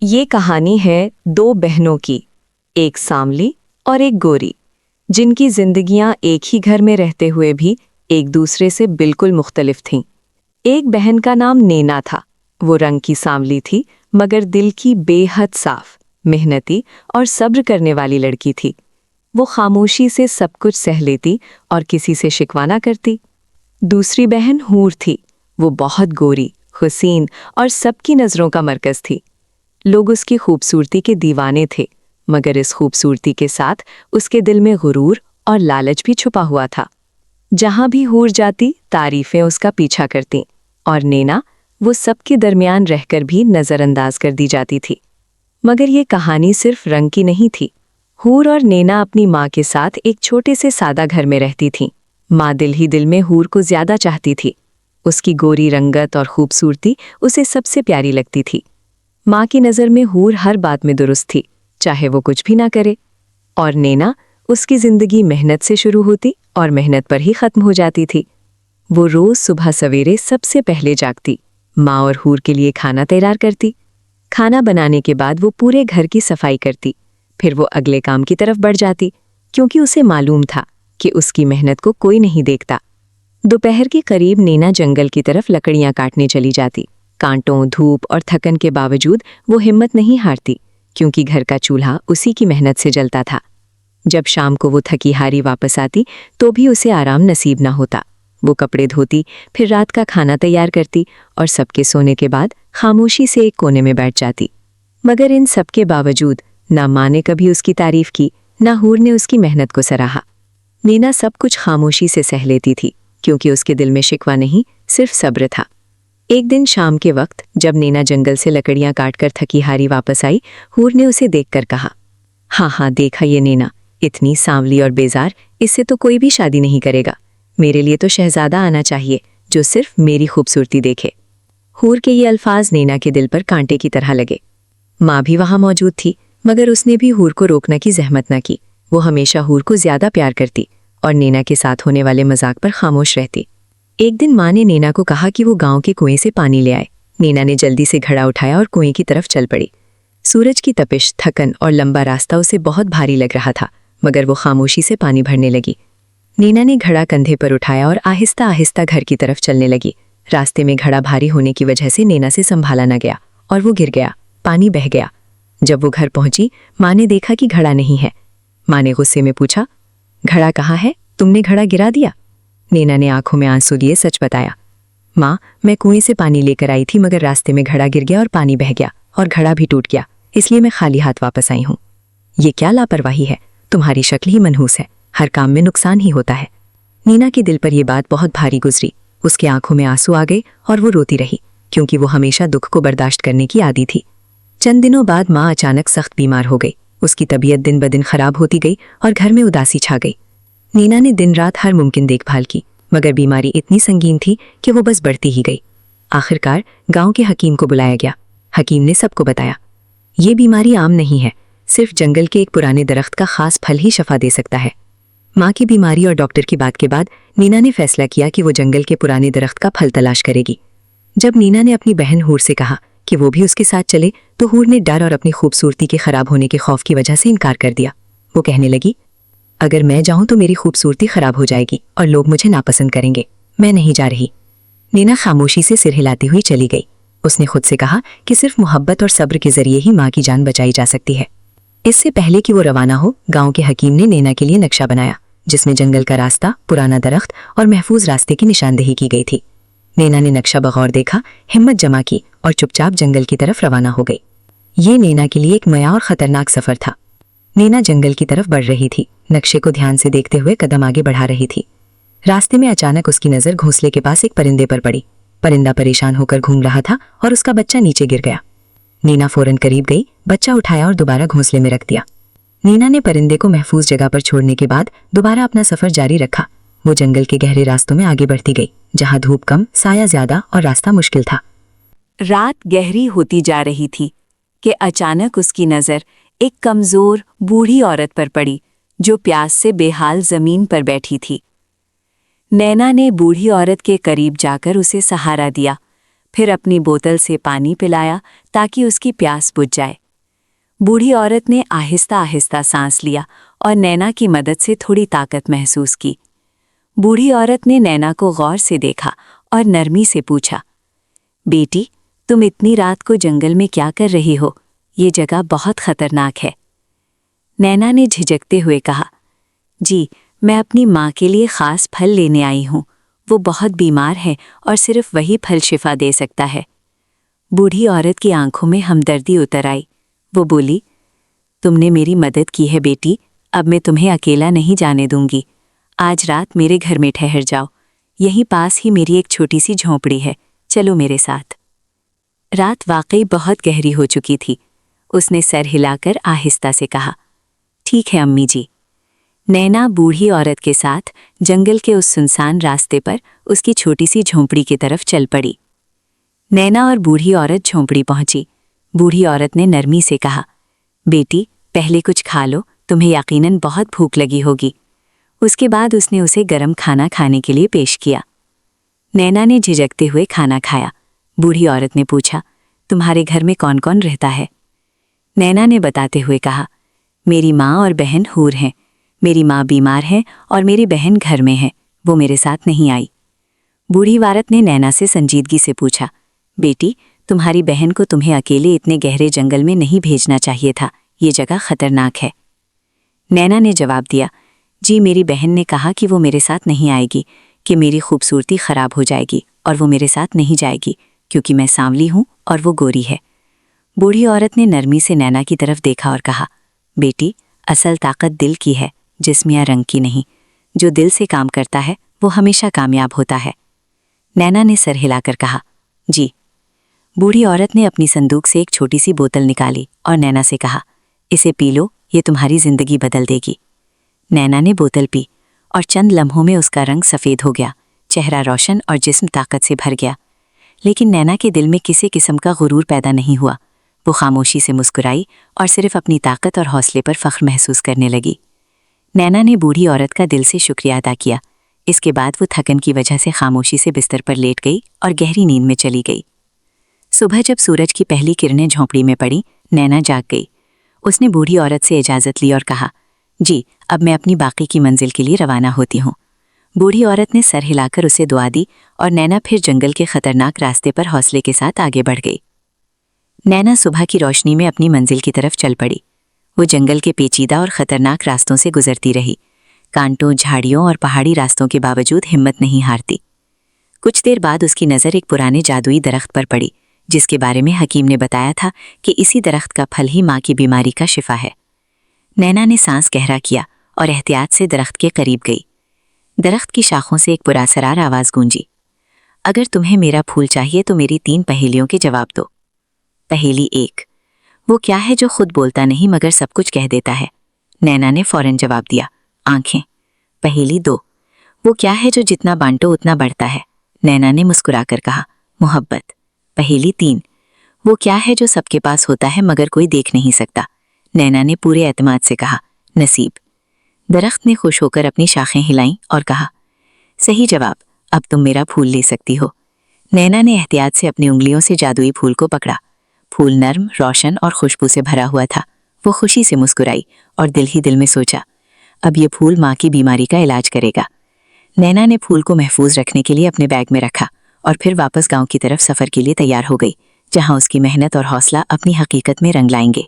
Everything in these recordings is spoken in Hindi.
ये कहानी है दो बहनों की, एक सांवली और एक गोरी, जिनकी जिंदगियां एक ही घर में रहते हुए भी एक दूसरे से बिल्कुल मुख्तलिफ थीं। एक बहन का नाम नैना था। वो रंग की सांवली थी, मगर दिल की बेहद साफ, मेहनती और सब्र करने वाली लड़की थी। वो खामोशी से सब कुछ सह लेती और किसी से शिकवा ना करती। दूसरी बहन हूर थी। वो बहुत गोरी, हुसीन और सबकी नज़रों का मरकज़ थी। लोग उसकी खूबसूरती के दीवाने थे, मगर इस खूबसूरती के साथ उसके दिल में गुरूर और लालच भी छुपा हुआ था। जहां भी हूर जाती, तारीफें उसका पीछा करतीं, और नैना वो सबके दरमियान रहकर भी नज़रअंदाज कर दी जाती थी। मगर ये कहानी सिर्फ रंग की नहीं थी। हूर और नैना अपनी माँ के साथ एक छोटे से सादा घर में रहती थीं। माँ दिल ही दिल में हूर को ज्यादा चाहती थी। उसकी गोरी रंगत और खूबसूरती उसे सबसे प्यारी लगती थी। माँ की नज़र में हूर हर बात में दुरुस्त थी, चाहे वो कुछ भी ना करे। और नैना, उसकी जिंदगी मेहनत से शुरू होती और मेहनत पर ही खत्म हो जाती थी। वो रोज सुबह सवेरे सबसे पहले जागती, माँ और हूर के लिए खाना तैयार करती। खाना बनाने के बाद वो पूरे घर की सफाई करती। फिर वो अगले काम की तरफ बढ़ जाती, क्योंकि उसे मालूम था कि उसकी मेहनत को कोई नहीं देखता। दोपहर के करीब नैना जंगल की तरफ लकड़ियां काटने चली जाती। कांटों, धूप और थकन के बावजूद वो हिम्मत नहीं हारती, क्योंकि घर का चूल्हा उसी की मेहनत से जलता था। जब शाम को वो थकी हारी वापस आती, तो भी उसे आराम नसीब ना होता। वो कपड़े धोती, फिर रात का खाना तैयार करती और सबके सोने के बाद खामोशी से एक कोने में बैठ जाती। मगर इन सब के बावजूद ना माँ ने कभी उसकी तारीफ की, ना हूर ने उसकी मेहनत को सराहा। नैना सब कुछ खामोशी से सह लेती थी, क्योंकि उसके दिल में शिकवा नहीं, सिर्फ सब्र था। एक दिन शाम के वक्त जब नैना जंगल से लकड़ियां काटकर थकी हारी वापस आई, हूर ने उसे देखकर कहा, हाँ हाँ, देखा ये नैना, इतनी सांवली और बेजार, इससे तो कोई भी शादी नहीं करेगा। मेरे लिए तो शहजादा आना चाहिए, जो सिर्फ मेरी खूबसूरती देखे। हूर के ये अल्फाज नैना के दिल पर कांटे की तरह लगे। माँ भी वहां मौजूद थी, मगर उसने भी हूर को रोकने की जहमत न की। वो हमेशा हूर को ज्यादा प्यार करती और नैना के साथ होने वाले मजाक पर खामोश रहती। एक दिन माँ ने नैना को कहा कि वो गांव के कुएं से पानी ले आए। नैना ने जल्दी से घड़ा उठाया और कुएं की तरफ चल पड़ी। सूरज की तपिश, थकन और लंबा रास्ता उसे बहुत भारी लग रहा था, मगर वो खामोशी से पानी भरने लगी। नैना ने घड़ा कंधे पर उठाया और आहिस्ता आहिस्ता घर की तरफ चलने लगी। रास्ते में घड़ा भारी होने की वजह से नैना से संभाला न गया और वो गिर गया। पानी बह गया। जब वो घर पहुंची, माँ ने देखा कि घड़ा नहीं है। माँ ने गुस्से में पूछा, घड़ा कहाँ है? तुमने घड़ा गिरा दिया? नैना ने आंखों में आंसू लिए सच बताया, माँ, मैं कुएं से पानी लेकर आई थी, मगर रास्ते में घड़ा गिर गया और पानी बह गया और घड़ा भी टूट गया, इसलिए मैं खाली हाथ वापस आई हूँ। ये क्या लापरवाही है? तुम्हारी शक्ल ही मनहूस है, हर काम में नुकसान ही होता है। नैना के दिल पर यह बात बहुत भारी गुजरी। उसके आंखों में आंसू आ गए और वो रोती रही, क्योंकि वो हमेशा दुख को बर्दाश्त करने की आदी थी। चंद दिनों बाद माँ अचानक सख्त बीमार हो गई। उसकी तबीयत दिन ब दिन खराब होती गई और घर में उदासी छा गई। नैना ने दिन रात हर मुमकिन देखभाल की, मगर बीमारी इतनी संगीन थी कि वो बस बढ़ती ही गई। आखिरकार गांव के हकीम को बुलाया गया। हकीम ने सबको बताया, ये बीमारी आम नहीं है, सिर्फ जंगल के एक पुराने दरख्त का खास फल ही शफा दे सकता है। माँ की बीमारी और डॉक्टर की बात के बाद नैना ने फैसला किया कि वो जंगल के पुराने दरख्त का फल तलाश करेगी। जब नैना ने अपनी बहन हूर से कहा कि वो भी उसके साथ चले, तो हूर ने डर और अपनी खूबसूरती के खराब होने के खौफ की वजह से इनकार कर दिया। वो कहने लगी, अगर मैं जाऊं तो मेरी खूबसूरती खराब हो जाएगी और लोग मुझे नापसंद करेंगे, मैं नहीं जा रही। नैना खामोशी से सिर हिलाती हुई चली गई। उसने खुद से कहा कि सिर्फ मोहब्बत और सब्र के जरिए ही माँ की जान बचाई जा सकती है। इससे पहले कि वो रवाना हो, गांव के हकीम ने नैना के लिए नक्शा बनाया, जिसमें जंगल का रास्ता, पुराना दरख्त और महफूज रास्ते की निशानदेही की गई थी। नैना ने नक्शा बगौर देखा, हिम्मत जमा की और चुपचाप जंगल की तरफ रवाना हो गई। ये नैना के लिए एक नया और खतरनाक सफर था। नैना जंगल की तरफ बढ़ रही थी, नक्शे को ध्यान से देखते हुए कदम आगे बढ़ा रही थी। रास्ते में अचानक उसकी नजर घोंसले के पास एक परिंदे पर पड़ी। परिंदा परेशान होकर घूम रहा था और उसका बच्चा नीचे गिर गया। नैना फौरन करीब गई, बच्चा उठाया और दोबारा घोंसले में रख दिया। नैना ने परिंदे को महफूज जगह पर छोड़ने के बाद दोबारा अपना सफर जारी रखा। वो जंगल के गहरे रास्तों में आगे बढ़ती गई, जहां धूप कम, साया ज्यादा और रास्ता मुश्किल था। रात गहरी होती जा रही थी कि अचानक उसकी नजर एक कमजोर बूढ़ी औरत पर पड़ी, जो प्यास से बेहाल जमीन पर बैठी थी। नैना ने बूढ़ी औरत के करीब जाकर उसे सहारा दिया, फिर अपनी बोतल से पानी पिलाया ताकि उसकी प्यास बुझ जाए। बूढ़ी औरत ने आहिस्ता आहिस्ता सांस लिया और नैना की मदद से थोड़ी ताकत महसूस की। बूढ़ी औरत ने नैना को गौर से देखा और नरमी से पूछा, बेटी, तुम इतनी रात को जंगल में क्या कर रही हो? ये जगह बहुत खतरनाक है। नैना ने झिझकते हुए कहा, जी, मैं अपनी माँ के लिए खास फल लेने आई हूँ। वो बहुत बीमार है और सिर्फ वही फल शिफा दे सकता है। बूढ़ी औरत की आंखों में हमदर्दी उतर आई। वो बोली, तुमने मेरी मदद की है बेटी, अब मैं तुम्हें अकेला नहीं जाने दूंगी। आज रात मेरे घर में ठहर जाओ। यहीं पास ही मेरी एक छोटी सी झोंपड़ी है, चलो मेरे साथ। रात वाकई बहुत गहरी हो चुकी थी। उसने सर हिलाकर आहिस्ता से कहा, ठीक है अम्मी जी। नैना बूढ़ी औरत के साथ जंगल के उस सुनसान रास्ते पर उसकी छोटी सी झोंपड़ी की तरफ चल पड़ी। नैना और बूढ़ी औरत झोंपड़ी पहुंची। बूढ़ी औरत ने नरमी से कहा, बेटी, पहले कुछ खा लो, तुम्हें यकीनन बहुत भूख लगी होगी। उसके बाद उसने उसे गरम खाना खाने के लिए पेश किया। नैना ने झिझकते हुए खाना खाया। बूढ़ी औरत ने पूछा, तुम्हारे घर में कौन कौन रहता है? नैना ने बताते हुए कहा, मेरी माँ और बहन हूर हैं। मेरी माँ बीमार है और मेरी बहन घर में है, वो मेरे साथ नहीं आई। बूढ़ी औरत ने नैना से संजीदगी से पूछा, बेटी, तुम्हारी बहन को तुम्हें अकेले इतने गहरे जंगल में नहीं भेजना चाहिए था, ये जगह खतरनाक है। नैना ने जवाब दिया, जी, मेरी बहन ने कहा कि वो मेरे साथ नहीं आएगी, कि मेरी खूबसूरती खराब हो जाएगी और वो मेरे साथ नहीं जाएगी क्योंकि मैं सांवली हूँ और वो गोरी है। बूढ़ी औरत ने नरमी से नैना की तरफ देखा और कहा, बेटी, असल ताकत दिल की है, जिस्म या रंग की नहीं। जो दिल से काम करता है वो हमेशा कामयाब होता है। नैना ने सर हिलाकर कहा, जी। बूढ़ी औरत ने अपनी संदूक से एक छोटी सी बोतल निकाली और नैना से कहा, इसे पी लो, ये तुम्हारी जिंदगी बदल देगी। नैना ने बोतल पी और चंद लम्हों में उसका रंग सफ़ेद हो गया, चेहरा रोशन और जिस्म ताकत से भर गया। लेकिन नैना के दिल में किसी किस्म का गुरूर पैदा नहीं हुआ। वो खामोशी से मुस्कुराई और सिर्फ अपनी ताकत और हौसले पर फ़ख्र महसूस करने लगी। नैना ने बूढ़ी औरत का दिल से शुक्रिया अदा किया। इसके बाद वो थकन की वजह से खामोशी से बिस्तर पर लेट गई और गहरी नींद में चली गई। सुबह जब सूरज की पहली किरणें झोंपड़ी में पड़ी, नैना जाग गई। उसने बूढ़ी औरत से इजाज़त ली और कहा, जी, अब मैं अपनी बाकी की मंजिल के लिए रवाना होती हूँ। बूढ़ी औरत ने सर हिलाकर उसे दुआ दी और नैना फिर जंगल के खतरनाक रास्ते पर हौसले के साथ आगे बढ़ गई। नैना सुबह की रोशनी में अपनी मंजिल की तरफ चल पड़ी। वो जंगल के पेचीदा और खतरनाक रास्तों से गुजरती रही, कांटों, झाड़ियों और पहाड़ी रास्तों के बावजूद हिम्मत नहीं हारती। कुछ देर बाद उसकी नज़र एक पुराने जादुई दरख्त पर पड़ी, जिसके बारे में हकीम ने बताया था कि इसी दरख्त का फल ही माँ की बीमारी का शिफा है। नैना ने सांस गहरा किया और एहतियात से दरख्त के करीब गई। दरख्त की शाखों से एक पुरअसरार आवाज़ गूंजी, अगर तुम्हें मेरा फूल चाहिए तो मेरी 3 पहेलियों के जवाब दो। पहेली 1, वो क्या है जो खुद बोलता नहीं मगर सब कुछ कह देता है? नैना ने फौरन जवाब दिया, आंखें। पहेली 2, वो क्या है जो जितना बांटो उतना बढ़ता है? नैना ने मुस्कुराकर कहा, मोहब्बत। पहेली 3, वो क्या है जो सबके पास होता है मगर कोई देख नहीं सकता? नैना ने पूरे एतमाद से कहा, नसीब। दरख्त ने खुश होकर अपनी शाखें हिलाईं और कहा, सही जवाब, अब तुम मेरा फूल ले सकती हो। नैना ने एहतियात से अपनी उंगलियों से जादुई फूल को पकड़ा। फूल नर्म, रोशन और खुशबू से भरा हुआ था। वो खुशी से मुस्कुराई और दिल ही दिल में सोचा, अब ये फूल माँ की बीमारी का इलाज करेगा। नैना ने फूल को महफूज रखने के लिए अपने बैग में रखा और फिर वापस गांव की तरफ सफ़र के लिए तैयार हो गई, जहां उसकी मेहनत और हौसला अपनी हकीकत में रंग लाएंगे।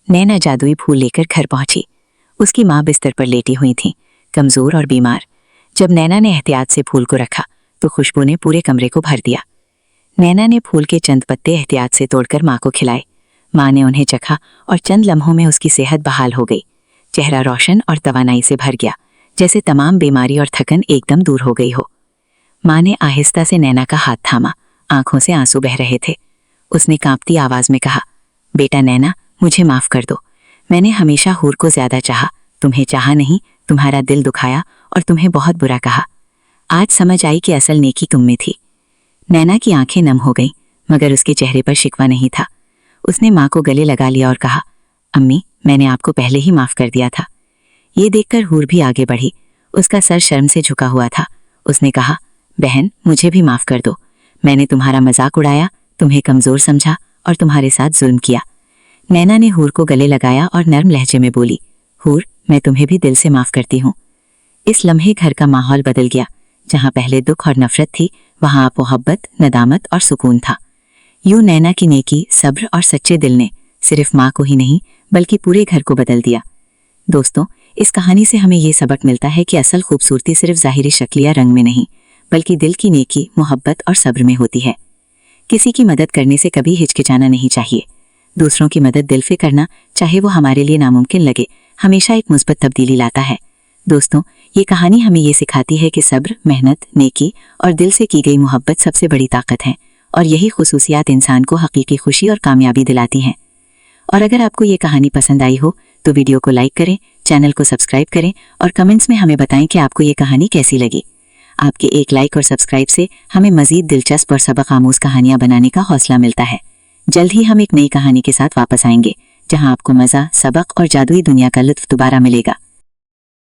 नैना जादुई फूल लेकर घर पहुंची। उसकी माँ बिस्तर पर लेटी हुई थी, कमज़ोर और बीमार। जब नैना ने एहतियात से फूल को रखा तो खुशबू ने पूरे कमरे को भर दिया। नैना ने फूल के चंद पत्ते एहतियात से तोड़कर माँ को खिलाए। माँ ने उन्हें चखा और चंद लम्हों में उसकी सेहत बहाल हो गई। चेहरा रोशन और तवानाई से भर गया, जैसे तमाम बीमारी और थकन एकदम दूर हो गई हो। माँ ने आहिस्ता से नैना का हाथ थामा, आंखों से आंसू बह रहे थे। उसने कांपती आवाज़ में कहा, बेटा नैना, मुझे माफ़ कर दो। मैंने हमेशा हूर को ज़्यादा चाहा, तुम्हें चाहा नहीं, तुम्हारा दिल दुखाया और तुम्हें बहुत बुरा कहा। आज समझ आई कि असल नेकी तुम में थी। नैना की आंखें नम हो गईं, मगर उसके चेहरे पर शिकवा नहीं था। उसने माँ को गले लगा लिया और कहा, अम्मी, मैंने आपको पहले ही माफ़ कर दिया था। ये देखकर हूर भी आगे बढ़ी। उसका सर शर्म से झुका हुआ था। उसने कहा, बहन, मुझे भी माफ़ कर दो। मैंने तुम्हारा मजाक उड़ाया, तुम्हें कमजोर समझा और तुम्हारे साथ जुल्म किया। नैना ने हूर को गले लगाया और नर्म लहजे में बोली, हूर, मैं तुम्हें भी दिल से माफ करती हूँ। इस लम्हे घर का माहौल बदल गया। जहाँ पहले दुख और नफरत थी, वहाँ अब मोहब्बत, नदामत और सुकून था। यूं नैना की नेकी, सब्र और सच्चे दिल ने सिर्फ माँ को ही नहीं बल्कि पूरे घर को बदल दिया। दोस्तों, इस कहानी से हमें ये सबक मिलता है कि असल खूबसूरती सिर्फ ज़ाहिरी शक्ल या रंग में नहीं बल्कि दिल की नेकी, मोहब्बत और सब्र में होती है। किसी की मदद करने से कभी हिचकिचाना नहीं चाहिए। दूसरों की मदद दिल से करना, चाहे वो हमारे लिए नामुमकिन लगे, हमेशा एक मुस्बत तब्दीली लाता है। दोस्तों, ये कहानी हमें ये सिखाती है कि सब्र, मेहनत, नेकी और दिल से की गई मोहब्बत सबसे बड़ी ताकत है और यही खुसूसियात इंसान को हकीकी खुशी और कामयाबी दिलाती हैं। और अगर आपको ये कहानी पसंद आई हो तो वीडियो को लाइक करें, चैनल को सब्सक्राइब करें और कमेंट्स में हमें बताएं कि आपको ये कहानी कैसी लगी। आपके एक लाइक और सब्सक्राइब से हमें मजीद दिलचस्प और सबक आमूज कहानियां बनाने का हौसला मिलता है। जल्द ही हम एक नई कहानी के साथ वापस आएंगे, जहां आपको मजा, सबक और जादुई दुनिया का लुत्फ दोबारा मिलेगा।